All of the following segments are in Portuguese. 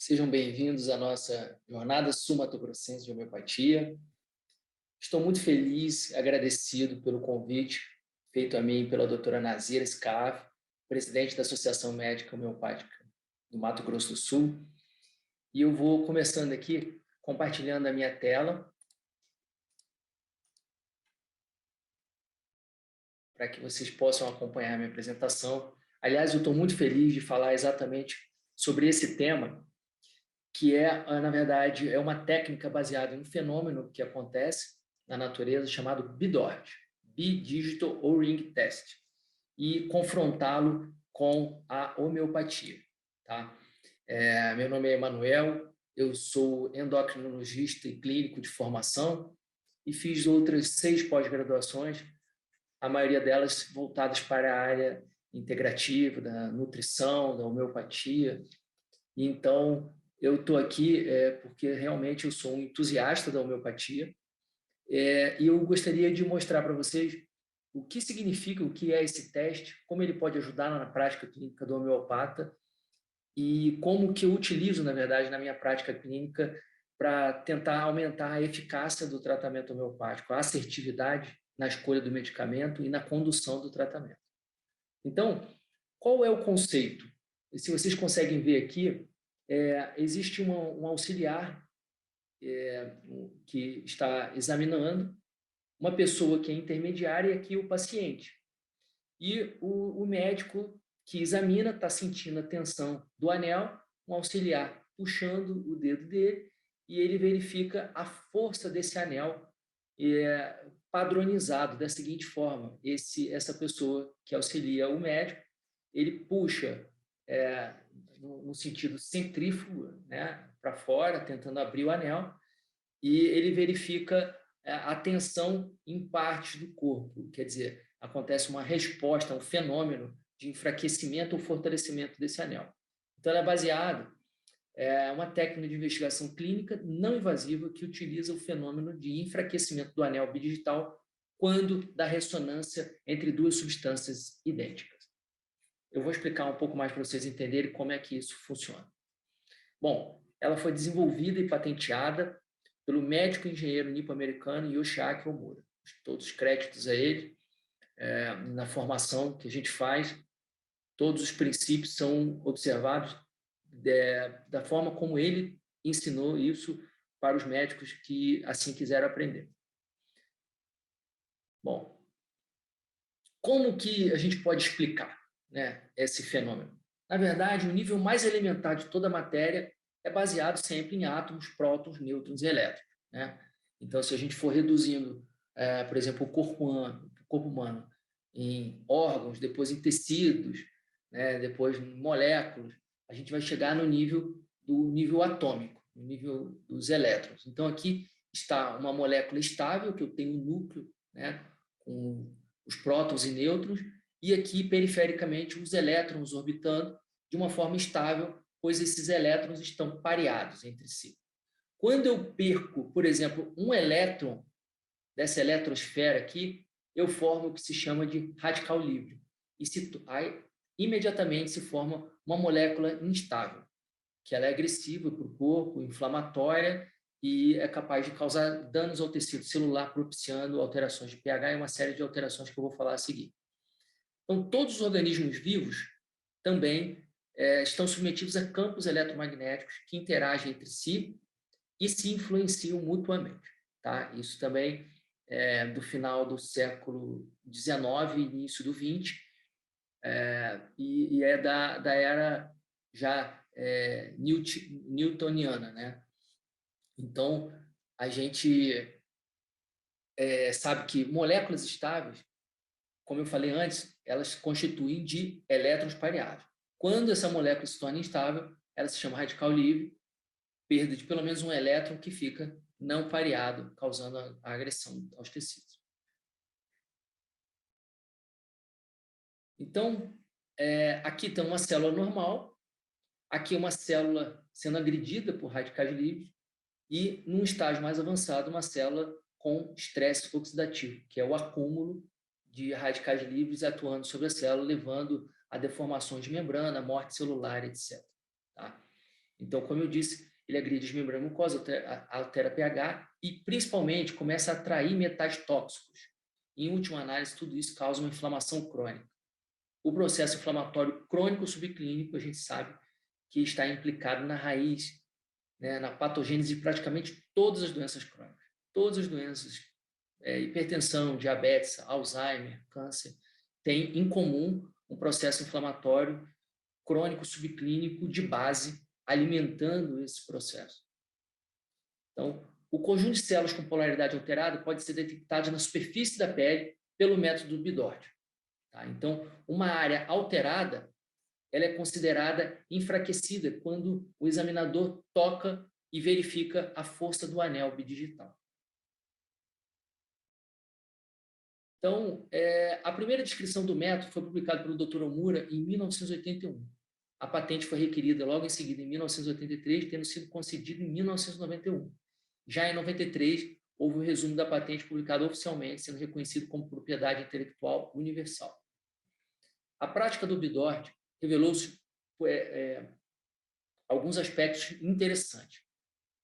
Sejam bem-vindos à nossa jornada sul-mato-grossense de homeopatia. Estou muito feliz, agradecido pelo convite feito a mim pela doutora Nazira Scaf, presidente da Associação Médica Homeopática do Mato Grosso do Sul. E eu vou começando aqui, compartilhando a minha tela, para que vocês possam acompanhar a minha apresentação. Aliás, eu estou muito feliz de falar exatamente sobre esse tema, que na verdade, é uma técnica baseada em um fenômeno que acontece na natureza chamado BDOT, Bi-Digital O-Ring Test, e confrontá-lo com a homeopatia. Tá? Meu nome é Emanuel, eu sou endocrinologista e clínico de formação e fiz outras 6 pós-graduações, a maioria delas voltadas para a área integrativa, da nutrição, da homeopatia. Então, eu estou aqui porque realmente eu sou um entusiasta da homeopatia e eu gostaria de mostrar para vocês o que significa, o que é esse teste, como ele pode ajudar na prática clínica do homeopata e como que eu utilizo, na verdade, na minha prática clínica para tentar aumentar a eficácia do tratamento homeopático, a assertividade na escolha do medicamento e na condução do tratamento. Então, qual é o conceito? Se vocês conseguem ver aqui, existe um auxiliar que está examinando, uma pessoa que é intermediária e aqui o paciente. E o médico que examina está sentindo a tensão do anel, um auxiliar puxando o dedo dele e ele verifica a força desse anel padronizado da seguinte forma: essa pessoa que auxilia o médico, ele puxa no sentido centrífugo, né, para fora, tentando abrir o anel, e ele verifica a tensão em partes do corpo. Quer dizer, acontece uma resposta, um fenômeno de enfraquecimento ou fortalecimento desse anel. Então, ela é baseada uma técnica de investigação clínica não invasiva que utiliza o fenômeno de enfraquecimento do anel bidigital quando dá ressonância entre duas substâncias idênticas. Eu vou explicar um pouco mais para vocês entenderem como é que isso funciona. Bom, ela foi desenvolvida e patenteada pelo médico e engenheiro nipo-americano Yoshiaki Omura. Todos os créditos a ele, na formação que a gente faz, todos os princípios são observados da forma como ele ensinou isso para os médicos que assim quiseram aprender. Bom, como que a gente pode explicar, né, esse fenômeno? Na verdade, o nível mais elementar de toda a matéria é baseado sempre em átomos, prótons, nêutrons e elétrons, né? Então, se a gente for reduzindo, por exemplo, o corpo humano em órgãos, depois em tecidos, né, depois em moléculas, a gente vai chegar no nível atômico, no nível dos elétrons. Então, aqui está uma molécula estável, que eu tenho um núcleo, né, com os prótons e nêutrons, e aqui, perifericamente, os elétrons orbitando de uma forma estável, pois esses elétrons estão pareados entre si. Quando eu perco, por exemplo, um elétron dessa eletrosfera aqui, eu formo o que se chama de radical livre. Aí, imediatamente se forma uma molécula instável, que ela é agressiva para o corpo, inflamatória, e é capaz de causar danos ao tecido celular, propiciando alterações de pH e uma série de alterações que eu vou falar a seguir. Então, todos os organismos vivos também estão submetidos a campos eletromagnéticos que interagem entre si e se influenciam mutuamente. Tá? Isso também é do final do século XIX e início do XX, e é da era já newtoniana, né? Então, a gente sabe que moléculas estáveis, como eu falei antes, elas se constituem de elétrons pareados. Quando essa molécula se torna instável, ela se chama radical livre, perda de pelo menos um elétron que fica não pareado, causando a agressão aos tecidos. Então, aqui tem uma célula normal, aqui uma célula sendo agredida por radicais livres, e, num estágio mais avançado, uma célula com estresse oxidativo, que é o acúmulo de radicais livres atuando sobre a célula, levando a deformações de membrana, morte celular, etc. Tá? Então, como eu disse, ele agride as membranas mucosas, altera pH e, principalmente, começa a atrair metais tóxicos. Em última análise, tudo isso causa uma inflamação crônica. O processo inflamatório crônico subclínico, a gente sabe que está implicado na raiz, né, na patogênese de praticamente todas as doenças crônicas. Todas as doenças, hipertensão, diabetes, Alzheimer, câncer, têm em comum um processo inflamatório crônico subclínico de base, alimentando esse processo. Então, o conjunto de células com polaridade alterada pode ser detectado na superfície da pele pelo método Bidort. Tá? Então, uma área alterada, ela é considerada enfraquecida quando o examinador toca e verifica a força do anel bidigital. Então, a primeira descrição do método foi publicada pelo Dr. Omura em 1981. A patente foi requerida logo em seguida, em 1983, tendo sido concedida em 1991. Já em 93, houve o resumo da patente publicado oficialmente, sendo reconhecido como propriedade intelectual universal. A prática do Bidort revelou-se alguns aspectos interessantes,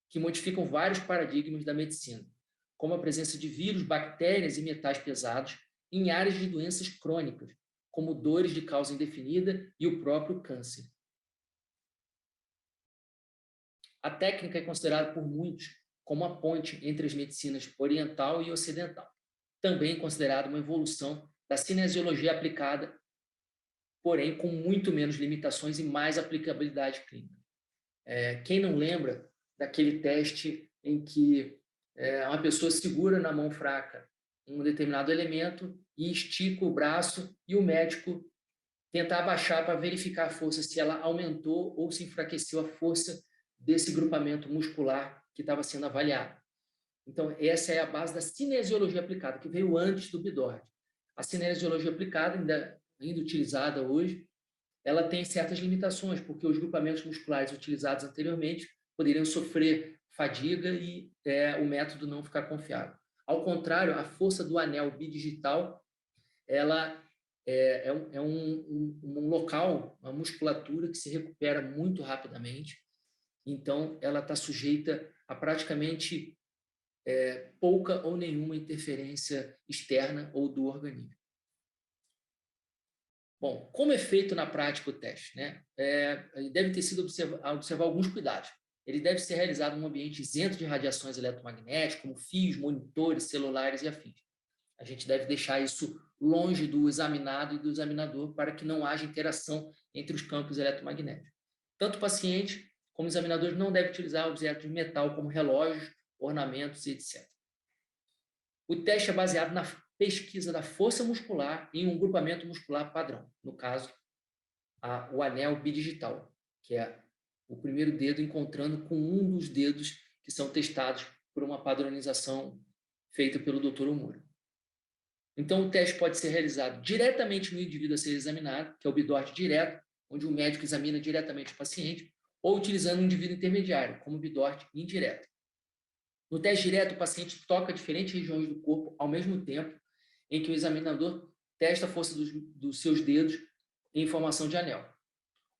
que modificam vários paradigmas da medicina, como a presença de vírus, bactérias e metais pesados em áreas de doenças crônicas, como dores de causa indefinida e o próprio câncer. A técnica é considerada por muitos como a ponte entre as medicinas oriental e ocidental, também considerada uma evolução da cinesiologia aplicada, porém com muito menos limitações e mais aplicabilidade clínica. Quem não lembra daquele teste em que uma pessoa segura na mão fraca um determinado elemento e estica o braço e o médico tenta abaixar para verificar a força, se ela aumentou ou se enfraqueceu a força desse grupamento muscular que estava sendo avaliado. Então, essa é a base da cinesiologia aplicada, que veio antes do Bidort. A cinesiologia aplicada, ainda utilizada hoje, ela tem certas limitações, porque os grupamentos musculares utilizados anteriormente poderiam sofrer fadiga e o método não ficar confiável. Ao contrário, a força do anel bidigital, ela é um local, uma musculatura que se recupera muito rapidamente, então ela está sujeita a praticamente pouca ou nenhuma interferência externa ou do organismo. Bom, como é feito na prática o teste? Né? Deve ter sido observar alguns cuidados. Ele deve ser realizado em um ambiente isento de radiações eletromagnéticas, como fios, monitores, celulares e afins. A gente deve deixar isso longe do examinado e do examinador para que não haja interação entre os campos eletromagnéticos. Tanto o paciente como o examinador não devem utilizar objetos de metal como relógios, ornamentos e etc. O teste é baseado na pesquisa da força muscular em um grupamento muscular padrão, no caso, o anel bidigital, que é o primeiro dedo encontrando com um dos dedos que são testados por uma padronização feita pelo Dr. Omura. Então, o teste pode ser realizado diretamente no indivíduo a ser examinado, que é o Bidort direto, onde o médico examina diretamente o paciente, ou utilizando um indivíduo intermediário, como o Bidort indireto. No teste direto, o paciente toca diferentes regiões do corpo ao mesmo tempo em que o examinador testa a força dos seus dedos em formação de anel.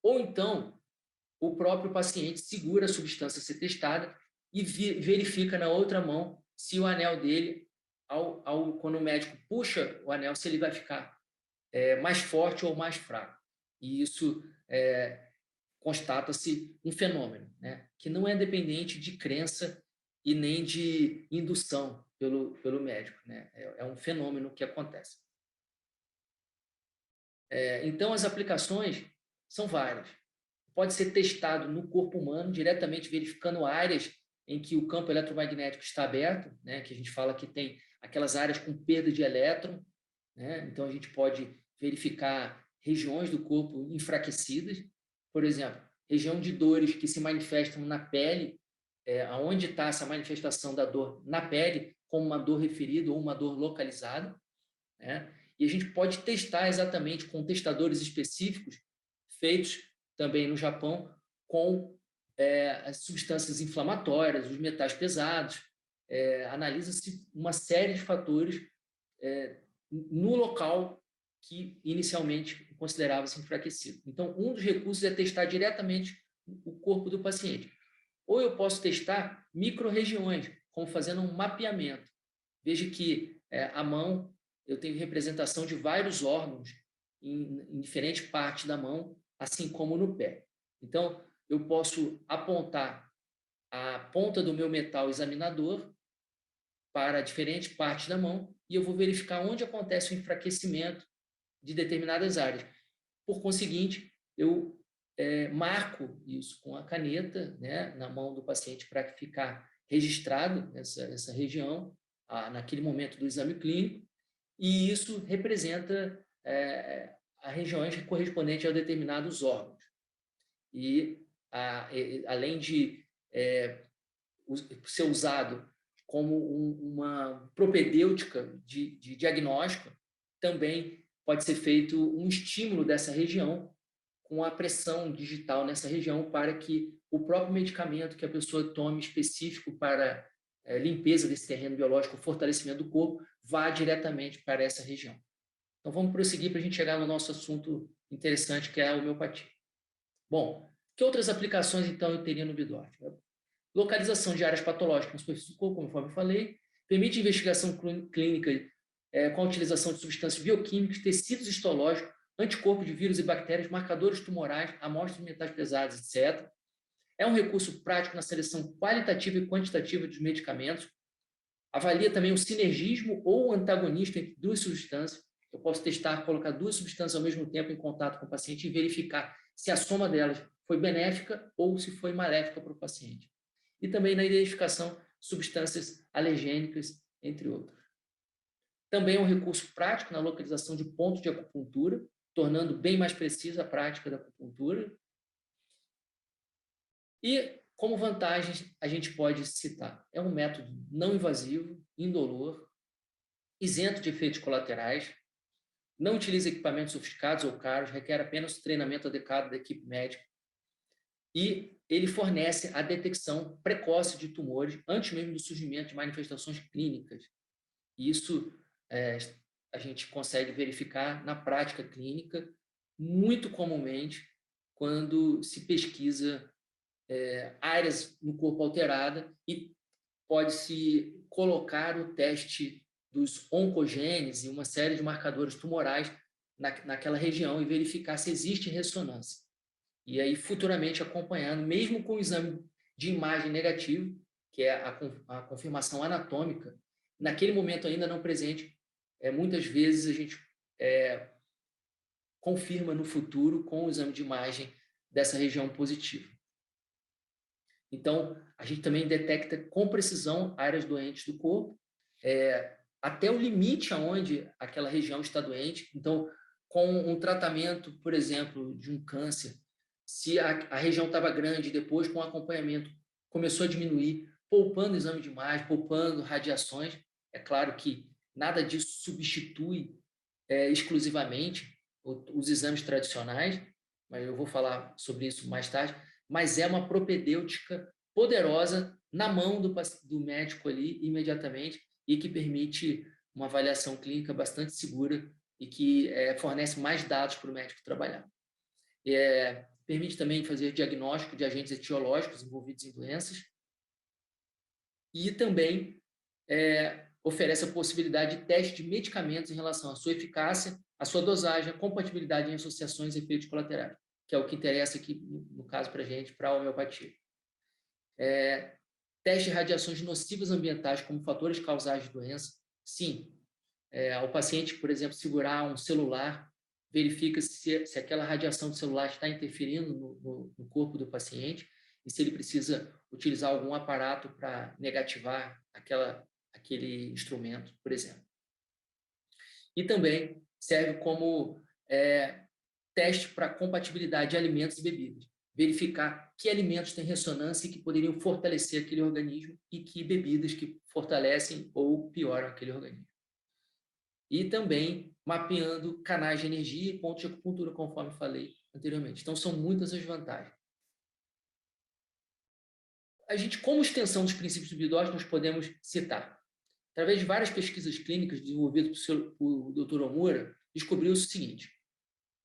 Ou então, o próprio paciente segura a substância a ser testada e verifica na outra mão se o anel dele, quando o médico puxa o anel, se ele vai ficar mais forte ou mais fraco. E isso constata-se um fenômeno, né, que não é dependente de crença e nem de indução pelo médico. Né? É um fenômeno que acontece. Então, as aplicações são várias. Pode ser testado no corpo humano, diretamente verificando áreas em que o campo eletromagnético está aberto, né? Que a gente fala que tem aquelas áreas com perda de elétron. Né? Então, a gente pode verificar regiões do corpo enfraquecidas. Por exemplo, região de dores que se manifestam na pele, aonde está essa manifestação da dor na pele, como uma dor referida ou uma dor localizada. Né? E a gente pode testar exatamente com testadores específicos, feitos também no Japão, com as substâncias inflamatórias, os metais pesados. Analisa-se uma série de fatores no local que inicialmente considerava-se enfraquecido. Então, um dos recursos é testar diretamente o corpo do paciente. Ou eu posso testar micro-regiões, como fazendo um mapeamento. Veja que a mão, eu tenho representação de vários órgãos em diferentes partes da mão, assim como no pé. Então, eu posso apontar a ponta do meu metal examinador para diferentes partes da mão e eu vou verificar onde acontece o enfraquecimento de determinadas áreas. Por conseguinte, eu marco isso com a caneta, né, na mão do paciente para ficar registrado essa região naquele momento do exame clínico, e isso representa as regiões correspondentes a determinados órgãos. E, além de ser usado como uma propedêutica de diagnóstico, também pode ser feito um estímulo dessa região com a pressão digital nessa região para que o próprio medicamento que a pessoa tome específico para limpeza desse terreno biológico, fortalecimento do corpo, vá diretamente para essa região. Então, vamos prosseguir para a gente chegar no nosso assunto interessante, que é a homeopatia. Bom, que outras aplicações, então, eu teria no bidófilo? Localização de áreas patológicas na superfície do corpo, conforme eu falei, permite investigação clínica com a utilização de substâncias bioquímicas, tecidos histológicos, anticorpos de vírus e bactérias, marcadores tumorais, amostras de metais pesados, etc. É um recurso prático na seleção qualitativa e quantitativa dos medicamentos. Avalia também o sinergismo ou o antagonismo entre duas substâncias. Eu posso testar, colocar duas substâncias ao mesmo tempo em contato com o paciente e verificar se a soma delas foi benéfica ou se foi maléfica para o paciente. E também na identificação de substâncias alergênicas, entre outros. Também é um recurso prático na localização de pontos de acupuntura, tornando bem mais precisa a prática da acupuntura. E, como vantagens, a gente pode citar, é um método não invasivo, indolor, isento de efeitos colaterais, não utiliza equipamentos sofisticados ou caros, requer apenas o treinamento adequado da equipe médica, e ele fornece a detecção precoce de tumores antes mesmo do surgimento de manifestações clínicas. Isso a gente consegue verificar na prática clínica muito comumente quando se pesquisa áreas no corpo alterada e pode-se colocar o teste dos oncogenes e uma série de marcadores tumorais naquela região e verificar se existe ressonância. E aí, futuramente, acompanhando, mesmo com o exame de imagem negativo, que é a confirmação anatômica, naquele momento ainda não presente, muitas vezes a gente confirma no futuro com o exame de imagem dessa região positiva. Então, a gente também detecta com precisão áreas doentes do corpo, até o limite aonde aquela região está doente. Então, com um tratamento, por exemplo, de um câncer, se a região estava grande, depois com acompanhamento começou a diminuir, poupando exame de imagem, poupando radiações, é claro que nada disso substitui exclusivamente os exames tradicionais, mas eu vou falar sobre isso mais tarde, mas é uma propedêutica poderosa na mão do médico ali imediatamente e que permite uma avaliação clínica bastante segura e que fornece mais dados para o médico trabalhar. Permite também fazer diagnóstico de agentes etiológicos envolvidos em doenças e também oferece a possibilidade de teste de medicamentos em relação à sua eficácia, à sua dosagem, a compatibilidade em associações e efeitos colaterais, que é o que interessa aqui, no caso, para a gente, para a homeopatia. Teste de radiações nocivas ambientais como fatores causais de doença. Sim, ao paciente, por exemplo, segurar um celular, verifica se aquela radiação do celular está interferindo no corpo do paciente e se ele precisa utilizar algum aparato para negativar aquele instrumento, por exemplo. E também serve como teste para compatibilidade de alimentos e bebidas. Verificar que alimentos têm ressonância e que poderiam fortalecer aquele organismo e que bebidas que fortalecem ou pioram aquele organismo. E também mapeando canais de energia e pontos de acupuntura, conforme falei anteriormente. Então, são muitas as vantagens. A gente, como extensão dos princípios do Bidós, nós podemos citar. Através de várias pesquisas clínicas desenvolvidas por Dr. Omura, descobriu-se o seguinte,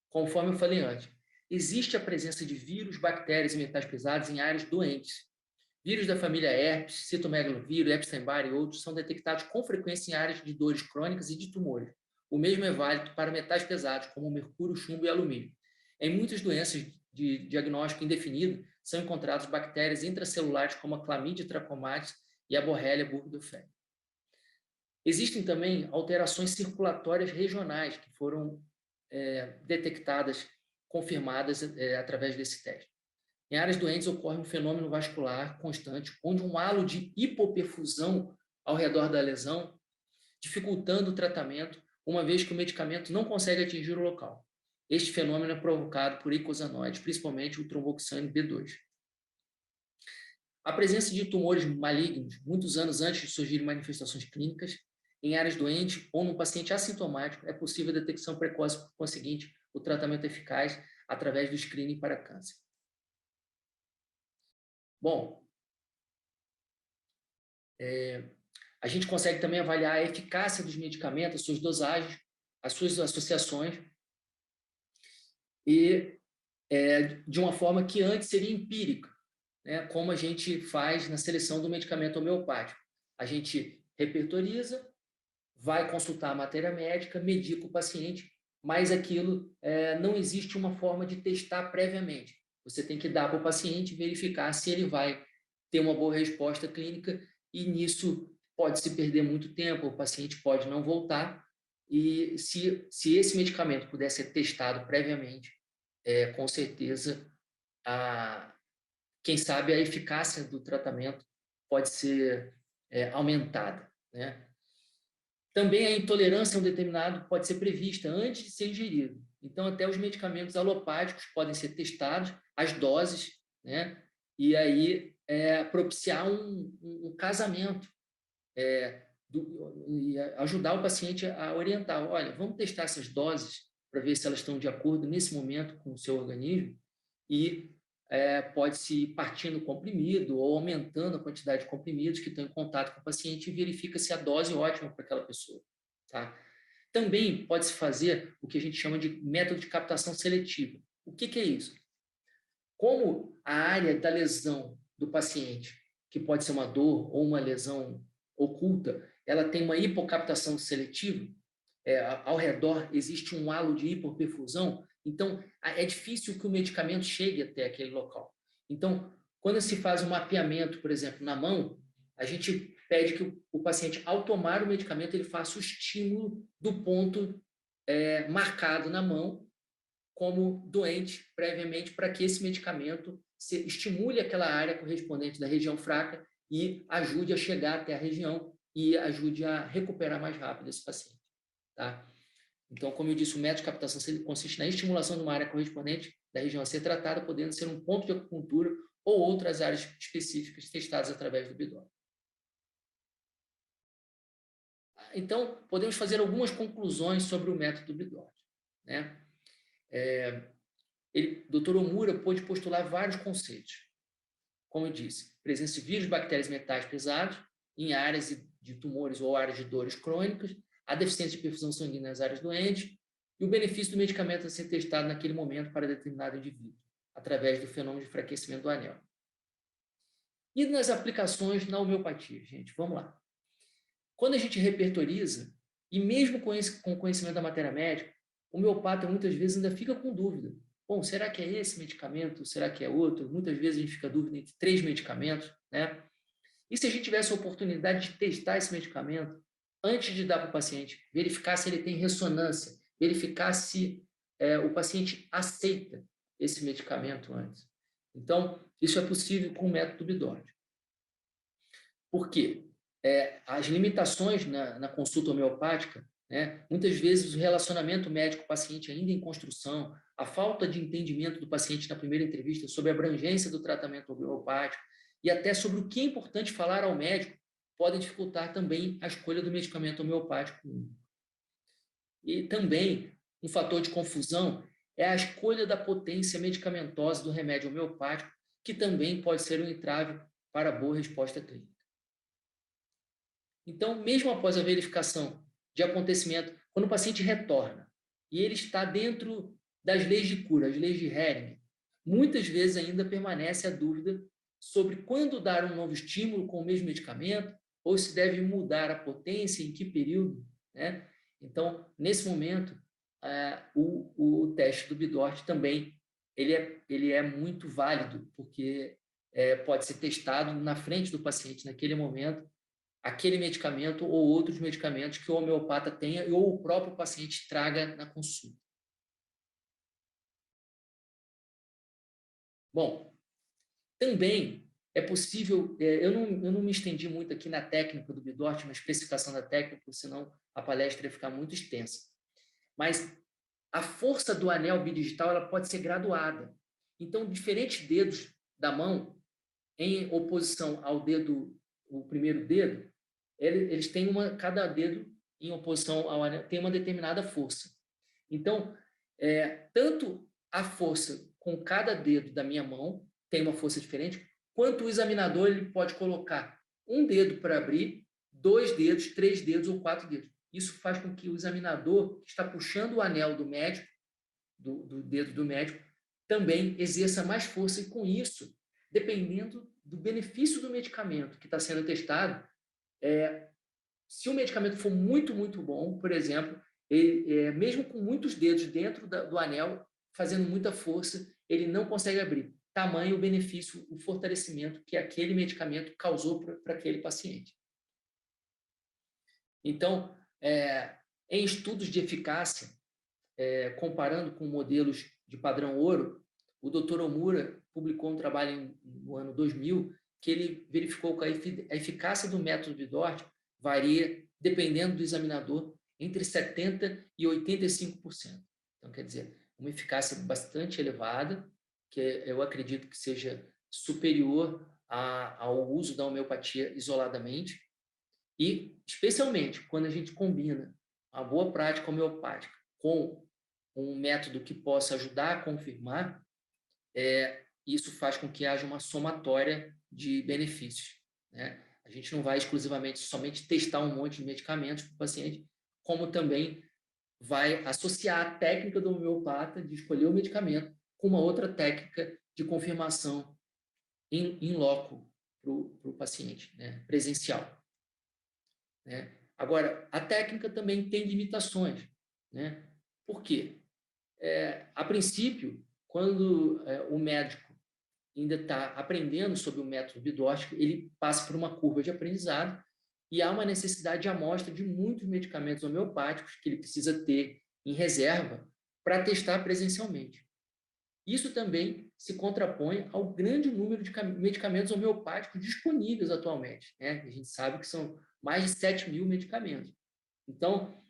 conforme eu falei antes, existe a presença de vírus, bactérias e metais pesados em áreas doentes. Vírus da família herpes, citomegalovírus, Epstein-Barr e outros são detectados com frequência em áreas de dores crônicas e de tumores. O mesmo é válido para metais pesados, como mercúrio, chumbo e alumínio. Em muitas doenças de diagnóstico indefinido, são encontradas bactérias intracelulares como a Chlamydia trachomatis e a Borrelia burgdorferi. Existem também alterações circulatórias regionais que foram detectadas, confirmadas através desse teste. Em áreas doentes ocorre um fenômeno vascular constante, onde um halo de hipoperfusão ao redor da lesão, dificultando o tratamento, uma vez que o medicamento não consegue atingir o local. Este fenômeno é provocado por eicosanoides, principalmente o tromboxane B2. A presença de tumores malignos, muitos anos antes de surgirem manifestações clínicas, em áreas doentes ou num paciente assintomático, é possível a detecção precoce, por conseguinte, o tratamento eficaz através do screening para câncer. Bom, a gente consegue também avaliar a eficácia dos medicamentos, as suas dosagens, as suas associações, e de uma forma que antes seria empírica, né, como a gente faz na seleção do medicamento homeopático. A gente repertoriza, vai consultar a matéria médica, medica o paciente, mas aquilo não existe uma forma de testar previamente. Você tem que dar para o paciente verificar se ele vai ter uma boa resposta clínica, e nisso pode se perder muito tempo, o paciente pode não voltar, e se esse medicamento puder ser testado previamente, com certeza, quem sabe a eficácia do tratamento pode ser aumentada, né? Também a intolerância a um determinado pode ser prevista antes de ser ingerido. Então, até os medicamentos alopáticos podem ser testados, as doses, né? E aí propiciar um casamento, e ajudar o paciente a orientar. Olha, vamos testar essas doses para ver se elas estão de acordo nesse momento com o seu organismo, e pode-se ir partindo o comprimido ou aumentando a quantidade de comprimidos que estão em contato com o paciente, e verifica se a dose é ótima para aquela pessoa. Tá? Também pode-se fazer o que a gente chama de método de captação seletiva. O que é isso? Como a área da lesão do paciente, que pode ser uma dor ou uma lesão oculta, ela tem uma hipocaptação seletiva, ao redor existe um halo de hipoperfusão, então é difícil que o medicamento chegue até aquele local. Então, quando se faz um mapeamento, por exemplo, na mão, a gente pede que o paciente, ao tomar o medicamento, ele faça o estímulo do ponto marcado na mão como doente previamente, para que esse medicamento estimule aquela área correspondente da região fraca e ajude a chegar até a região e ajude a recuperar mais rápido esse paciente. Tá? Então, como eu disse, o método de captação consiste na estimulação de uma área correspondente da região a ser tratada, podendo ser um ponto de acupuntura ou outras áreas específicas testadas através do bidório. Então, podemos fazer algumas conclusões sobre o método do bidório, né? Dr. Omura pôde postular vários conceitos. Como eu disse, presença de vírus, bactérias, metais pesados em áreas de tumores ou áreas de dores crônicas, a deficiência de perfusão sanguínea nas áreas doentes e o benefício do medicamento a ser testado naquele momento para determinado indivíduo, através do fenômeno de enfraquecimento do anel. E nas aplicações na homeopatia, gente, vamos lá. Quando a gente repertoriza, e mesmo com conhecimento da matéria médica, o homeopata muitas vezes ainda fica com dúvida. Bom, será que é esse medicamento? Será que é outro? Muitas vezes a gente fica dúvida entre 3 medicamentos, né? E se a gente tivesse a oportunidade de testar esse medicamento antes de dar para o paciente, verificar se ele tem ressonância, verificar se o paciente aceita esse medicamento antes. Então, isso é possível com o método Bidord. Por quê? As limitações na consulta homeopática, né? Muitas vezes o relacionamento médico-paciente ainda em construção, a falta de entendimento do paciente na primeira entrevista sobre a abrangência do tratamento homeopático e até sobre o que é importante falar ao médico, podem dificultar também a escolha do medicamento homeopático. E também um fator de confusão é a escolha da potência medicamentosa do remédio homeopático, que também pode ser um entrave para a boa resposta clínica. Então, mesmo após a verificação de acontecimento, quando o paciente retorna e ele está dentro das leis de cura, as leis de Hering, muitas vezes ainda permanece a dúvida sobre quando dar um novo estímulo com o mesmo medicamento, ou se deve mudar a potência, em que período, né? Então, nesse momento, o teste do Bidort também ele é muito válido, porque pode ser testado na frente do paciente, naquele momento, aquele medicamento ou outros medicamentos que o homeopata tenha ou o próprio paciente traga na consulta. Bom, também é possível, eu não me estendi muito aqui na técnica do Bidort, na especificação da técnica, porque senão a palestra ia ficar muito extensa. Mas a força do anel bidigital ela pode ser graduada. Então, diferentes dedos da mão, em oposição ao dedo, o primeiro dedo, eles têm cada dedo em oposição ao anel, tem uma determinada força. Então, tanto a força com cada dedo da minha mão tem uma força diferente, quanto o examinador ele pode colocar um dedo para abrir, 2 dedos, 3 dedos ou 4 dedos. Isso faz com que o examinador que está puxando o anel do médico, do dedo do médico, também exerça mais força e, com isso, dependendo do benefício do medicamento que está sendo testado, se o medicamento for muito, muito bom, por exemplo, mesmo com muitos dedos dentro do anel, fazendo muita força, ele não consegue abrir. Tamanho o benefício, o fortalecimento que aquele medicamento causou para aquele paciente. Então, em estudos de eficácia, comparando com modelos de padrão ouro, o Dr. Omura publicou um trabalho no ano 2000 que ele verificou que a eficácia do método Bidort varia, dependendo do examinador, entre 70% e 85%. Então, quer dizer, uma eficácia bastante elevada, que eu acredito que seja superior ao uso da homeopatia isoladamente, e, especialmente, quando a gente combina a boa prática homeopática com um método que possa ajudar a confirmar, isso faz com que haja uma somatória de benefícios, né? A gente não vai exclusivamente somente testar um monte de medicamentos para o paciente, como também vai associar a técnica do homeopata de escolher o medicamento com uma outra técnica de confirmação in loco para o paciente, né? Presencial. Né? Agora, a técnica também tem limitações. Né? Por quê? A princípio, quando o médico ainda está aprendendo sobre o método Bidort, ele passa por uma curva de aprendizado e há uma necessidade de amostra de muitos medicamentos homeopáticos que ele precisa ter em reserva para testar presencialmente. Isso também se contrapõe ao grande número de medicamentos homeopáticos disponíveis atualmente. Né? A gente sabe que são mais de 7 mil medicamentos. Então,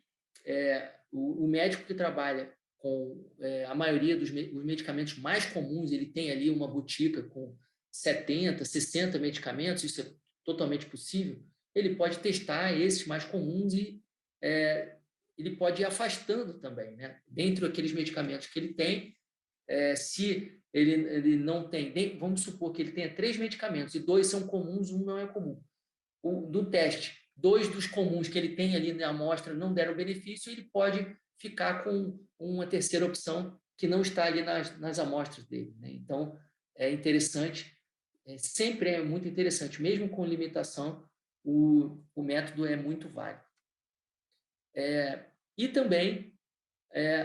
o médico que trabalha com a maioria dos medicamentos mais comuns, ele tem ali uma botica com 70, 60 medicamentos, isso é totalmente possível, ele pode testar esses mais comuns e ele pode ir afastando também, né? Dentre aqueles medicamentos que ele tem, se ele não tem, vamos supor que ele tenha 3 medicamentos e 2 são comuns, um não é comum. Do teste, 2 dos comuns que ele tem ali na amostra não deram benefício, ele pode ficar com uma terceira opção que não está ali nas amostras dele. Né? Então, é interessante, sempre é muito interessante, mesmo com limitação, o método é muito válido. E também,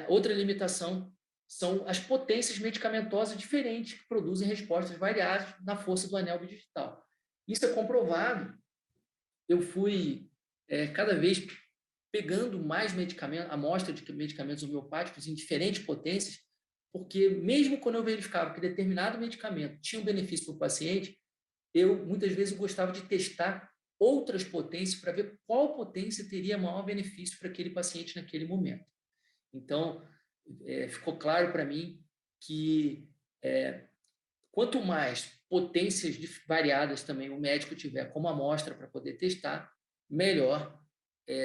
outra limitação são as potências medicamentosas diferentes que produzem respostas variadas na força do anel bidigital. Isso é comprovado. Eu fui cada vez pegando mais medicamentos, amostra de medicamentos homeopáticos em diferentes potências, porque mesmo quando eu verificava que determinado medicamento tinha um benefício para o paciente, eu muitas vezes gostava de testar outras potências para ver qual potência teria maior benefício para aquele paciente naquele momento. Então, ficou claro para mim que quanto mais potências variadas também o médico tiver como amostra para poder testar, melhor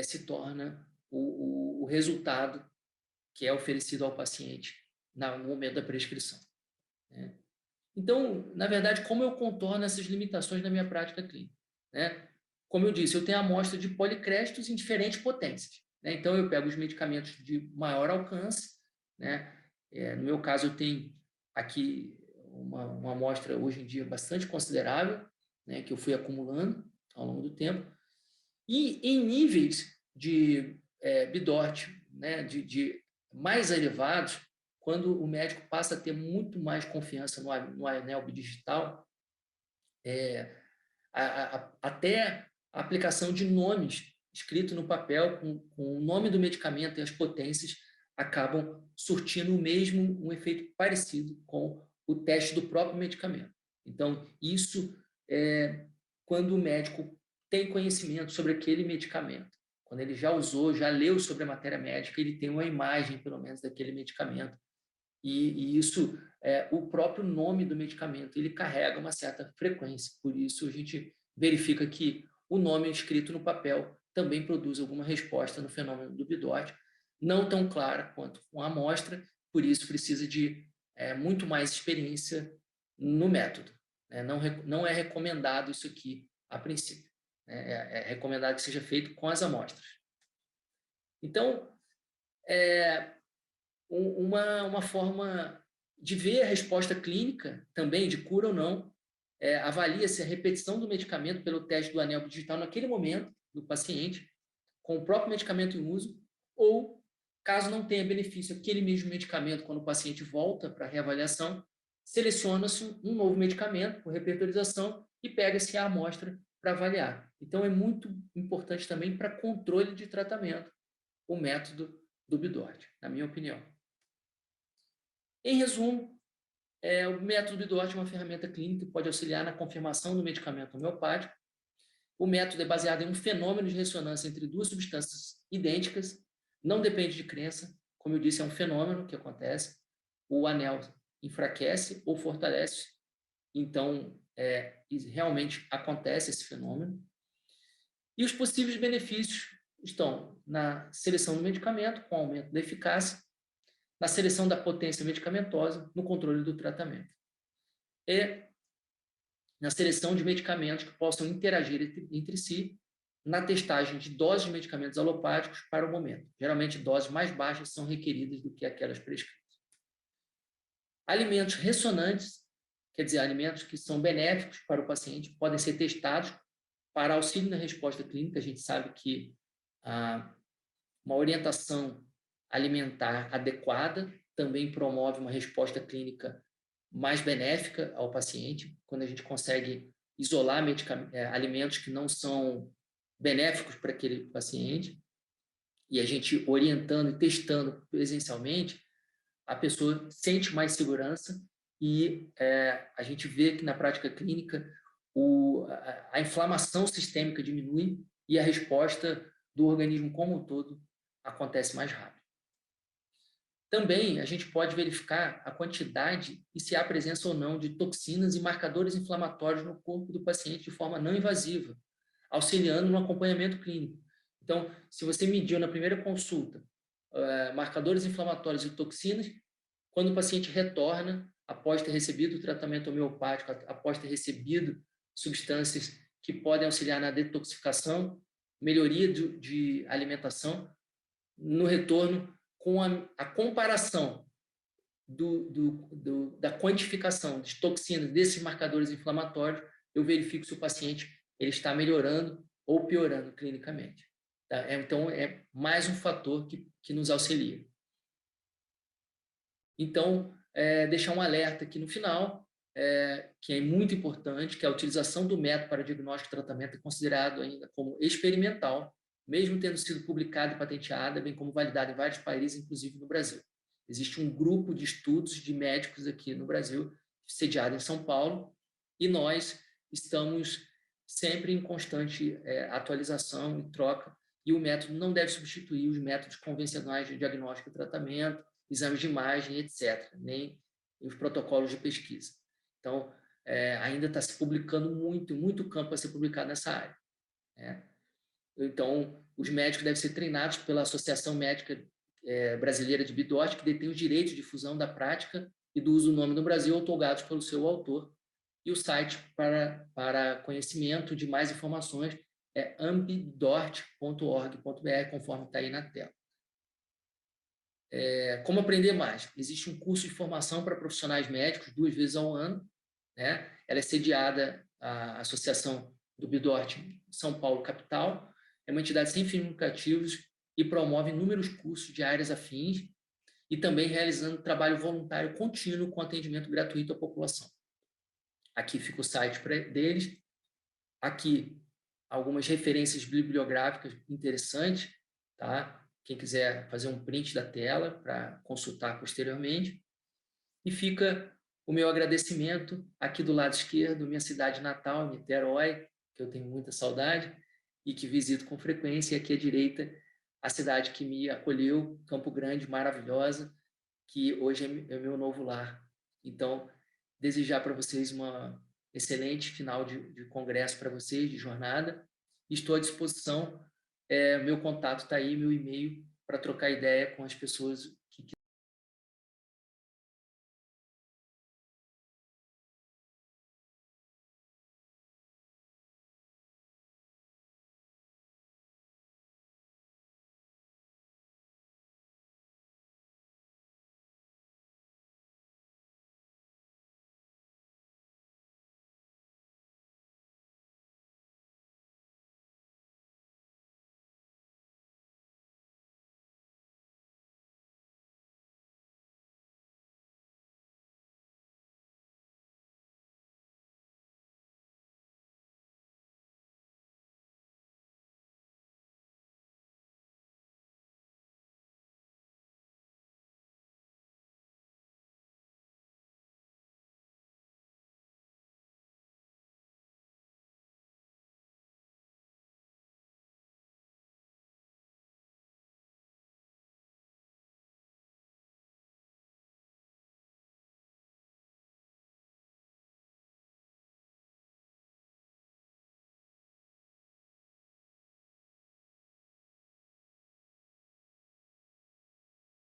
se torna o resultado que é oferecido ao paciente no momento da prescrição. Né? Então, na verdade, como eu contorno essas limitações na minha prática clínica? Né? Como eu disse, eu tenho amostra de policrestos em diferentes potências. Né? Então, eu pego os medicamentos de maior alcance, né? No meu caso, eu tenho aqui uma amostra, hoje em dia, bastante considerável, né, que eu fui acumulando ao longo do tempo. E em níveis de BIDOT, né, de mais elevados, quando o médico passa a ter muito mais confiança no anel bidigital, até a aplicação de nomes escritos no papel com o nome do medicamento e as potências acabam surtindo um efeito parecido com o teste do próprio medicamento. Então, isso é quando o médico tem conhecimento sobre aquele medicamento. Quando ele já usou, já leu sobre a matéria médica, ele tem uma imagem, pelo menos, daquele medicamento. E isso, o próprio nome do medicamento, ele carrega uma certa frequência. Por isso, a gente verifica que o nome escrito no papel também produz alguma resposta no fenômeno do BIDOT, não tão clara quanto com a amostra, por isso precisa de muito mais experiência no método. Não é recomendado isso aqui a princípio. É recomendado que seja feito com as amostras. Então, uma forma de ver a resposta clínica também, de cura ou não, avalia-se a repetição do medicamento pelo teste do anel digital naquele momento do paciente, com o próprio medicamento em uso, ou, caso não tenha benefício aquele mesmo medicamento, quando o paciente volta para a reavaliação, seleciona-se um novo medicamento por repertorização e pega-se a amostra para avaliar. Então, é muito importante também para controle de tratamento o método do BIDOT, na minha opinião. Em resumo, o método BIDOT é uma ferramenta clínica que pode auxiliar na confirmação do medicamento homeopático. O método é baseado em um fenômeno de ressonância entre duas substâncias idênticas, não depende de crença, como eu disse, é um fenômeno que acontece. O anel enfraquece ou fortalece, então realmente acontece esse fenômeno. E os possíveis benefícios estão na seleção do medicamento, com aumento da eficácia, na seleção da potência medicamentosa, no controle do tratamento. E na seleção de medicamentos que possam interagir entre si, na testagem de doses de medicamentos alopáticos para o momento. Geralmente, doses mais baixas são requeridas do que aquelas prescritas. Alimentos ressonantes, quer dizer, alimentos que são benéficos para o paciente, podem ser testados para auxílio na resposta clínica. A gente sabe que uma orientação alimentar adequada também promove uma resposta clínica mais benéfica ao paciente, quando a gente consegue isolar alimentos que não são benéficos para aquele paciente, e a gente orientando e testando presencialmente, a pessoa sente mais segurança e a gente vê que na prática clínica a inflamação sistêmica diminui e a resposta do organismo como um todo acontece mais rápido. Também a gente pode verificar a quantidade e se há presença ou não de toxinas e marcadores inflamatórios no corpo do paciente de forma não invasiva, auxiliando no acompanhamento clínico. Então, se você mediu na primeira consulta marcadores inflamatórios e toxinas, quando o paciente retorna, após ter recebido o tratamento homeopático, após ter recebido substâncias que podem auxiliar na detoxificação, melhoria de alimentação, no retorno, com a comparação da quantificação de toxinas desses marcadores inflamatórios, eu verifico se o paciente ele está melhorando ou piorando clinicamente. Tá? Então, é mais um fator que nos auxilia. Então, deixar um alerta aqui no final, que é muito importante, que a utilização do método para diagnóstico e tratamento é considerado ainda como experimental, mesmo tendo sido publicada e patenteada, bem como validada em vários países, inclusive no Brasil. Existe um grupo de estudos de médicos aqui no Brasil, sediado em São Paulo, e nós estamos sempre em constante atualização e troca, e o método não deve substituir os métodos convencionais de diagnóstico e tratamento, exames de imagem, etc., nem os protocolos de pesquisa. Então, ainda está se publicando muito campo a ser publicado nessa área. Então, os médicos devem ser treinados pela Associação Médica Brasileira de BIDOT, que detém os direitos de difusão da prática e do uso do nome no Brasil, outorgados pelo seu autor. E o site para conhecimento de mais informações é ambidort.org.br, conforme está aí na tela. Como aprender mais? Existe um curso de formação para profissionais médicos 2 vezes ao ano, né? Ela é sediada à Associação do Bidort São Paulo Capital, é uma entidade sem fins lucrativos e promove inúmeros cursos de áreas afins e também realizando trabalho voluntário contínuo com atendimento gratuito à população. Aqui fica o site deles, aqui algumas referências bibliográficas interessantes, tá? Quem quiser fazer um print da tela para consultar posteriormente. E fica o meu agradecimento aqui do lado esquerdo, minha cidade natal, Niterói, que eu tenho muita saudade e que visito com frequência, e aqui à direita, a cidade que me acolheu, Campo Grande, maravilhosa, que hoje é meu novo lar. Então, desejar para vocês uma excelente final de congresso para vocês, de jornada. Estou à disposição, meu contato está aí, meu e-mail, para trocar ideia com as pessoas